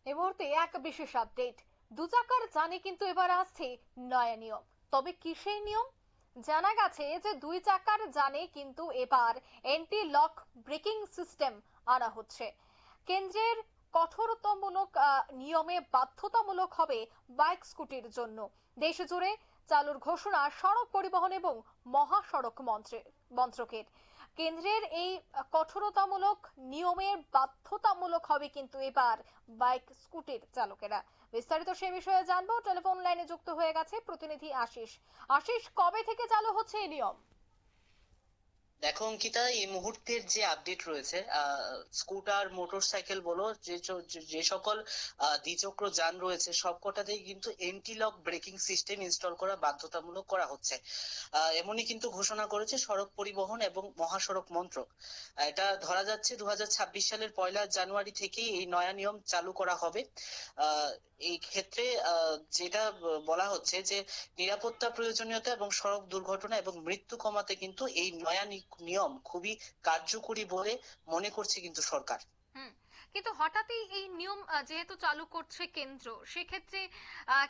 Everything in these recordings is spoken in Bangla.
এই মুহূর্তে এক বিশেষ আপডেট। দু চাকার যানে কিন্তু এবার আসছে নয়া নিয়ম। তবে কি সেই নিয়ম? জানা গেছে যে দুই চাকার যানে কিন্তু এবার এন্টি লক ব্রেকিং সিস্টেম আনা হচ্ছে। কেন্দ্রের কঠোরতামূলক নিয়মে বাধ্যতামূলক হবে বাইক স্কুটির জন্য। দেশ জুড়ে চালুর ঘোষণা সড়ক পরিবহন এবং মহাসড়ক মন্ত্রকের। কেন্দ্রের এই কঠোরতামূলক নিয়মের বাধ্যতামূলক হবে কিন্তু এবার বাইক স্কুটির চালকেরা। বিস্তারিত সে বিষয়ে জানবো। টেলিফোন লাইনে যুক্ত হয়ে গেছে প্রতিনিধি আশিস। আশিস, কবে থেকে চালু হচ্ছে এই নিয়ম? দেখো অঙ্কিতা, এই মুহূর্তের যে আপডেট রয়েছে, স্কুটার মোটরসাইকেল বলো, যে সকল দ্বিচক্র যান রয়েছে সবকটাতেই কিন্তু anti lock braking system install করা বাধ্যতামূলক করা হচ্ছে। এমনই কিন্তু ঘোষণা করেছে সড়ক পরিবহন এবং মহাসড়ক মন্ত্রক। এটা ধরা যাচ্ছে 2026 সালের 1 জানুয়ারি থেকেই এই নয়া নিয়ম চালু করা হবে। আহ এই ক্ষেত্রে যেটা বলা হচ্ছে যে নিরাপত্তা প্রয়োজনীয়তা এবং সড়ক দুর্ঘটনা এবং মৃত্যু কমাতে কিন্তু এই নয়া নিয়ম খুবই কার্যকরী বলে মনে করছে কিন্তু সরকার। হুম, কিন্তু হঠাৎই এই নিয়ম যেহেতু চালু করছে কেন্দ্র, সেক্ষেত্রে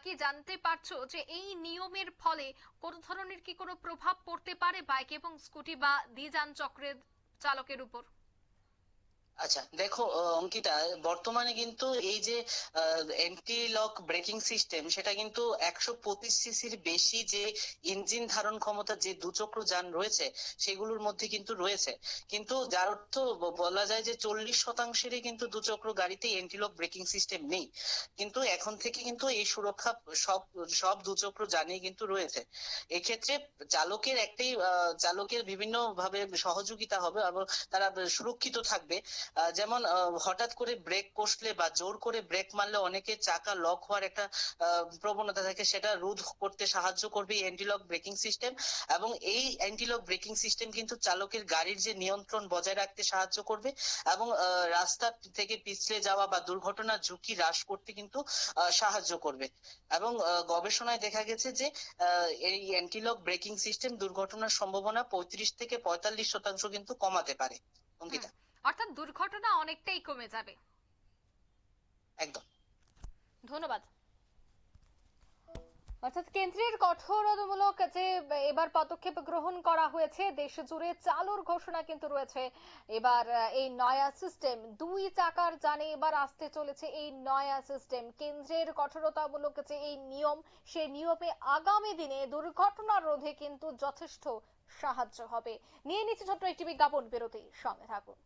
কি জানতে পারছো যে এই নিয়মের ফলে কোন ধরনের কি কোনো প্রভাব পড়তে পারে বাইক এবং স্কুটি বা দ্বিযান চক্রের চালকের উপর? আচ্ছা দেখো, অঙ্কিতা, বর্তমানে কিন্তু এই যে এন্টি লক ব্রেকিং সিস্টেম সেটা কিন্তু 125 সিসির বেশি যে ইঞ্জিন ধারণ ক্ষমতা যে দুচক্র যান রয়েছে সেগুলোর মধ্যে কিন্তু রয়েছে। কিন্তু যার অর্থ বলা যায় যে 40%-এরই কিন্তু দুচক্র গাড়িতে এন্টি লক ব্রেকিং সিস্টেম নেই। কিন্তু এখন থেকে কিন্তু এই সুরক্ষা সব সব দুচক্র যানেই কিন্তু রয়েছে। এক্ষেত্রে চালকের বিভিন্ন ভাবে সহযোগিতা হবে এবং তারা সুরক্ষিত থাকবে। যেমন হঠাৎ করে ব্রেক কষলে বা জোর করে ব্রেক মারলে অনেকে চাকা লক হওয়ার একটা প্রবণতা থাকে, সেটা রোধ করতে সাহায্য করবে অ্যান্টি লক ব্রেকিং সিস্টেম। এবং এই অ্যান্টি লক ব্রেকিং সিস্টেম কিন্তু চালকের গাড়ির যে নিয়ন্ত্রণ বজায় রাখতে সাহায্য করবে এবং রাস্তা থেকে পিছলে যাওয়া বা দুর্ঘটনার ঝুঁকি হ্রাস করতে কিন্তু সাহায্য করবে। এবং গবেষণায় দেখা গেছে যে এই অ্যান্টি লক ব্রেকিং সিস্টেম দুর্ঘটনার সম্ভাবনা 35 থেকে 45% কিন্তু কমাতে পারে। হুম, অঙ্কিতা, অর্থাৎ দুর্ঘটনা অনেকটাই কমে যাবে। একদম। ধন্যবাদ। অর্থাৎ কেন্দ্রের কঠোরতামূলক যে এবার পদক্ষেপ গ্রহণ করা হয়েছে, দেশ জুড়ে চালুর ঘোষণা কিন্তু রয়েছে। এবার এই নয়া সিস্টেম দুই চাকার যানে এবার আসতে চলেছে এই নয়া সিস্টেম। কেন্দ্রের কঠোরতামূলক যে এই নিয়ম, সেই নিয়মে আগামী দিনে দুর্ঘটনা রোধে কিন্তু যথেষ্ট সাহায্য হবে। নিয়ে নিচ্ছে ছোট্ট একটি বিজ্ঞাপন বিরতি, সঙ্গে থাকুন।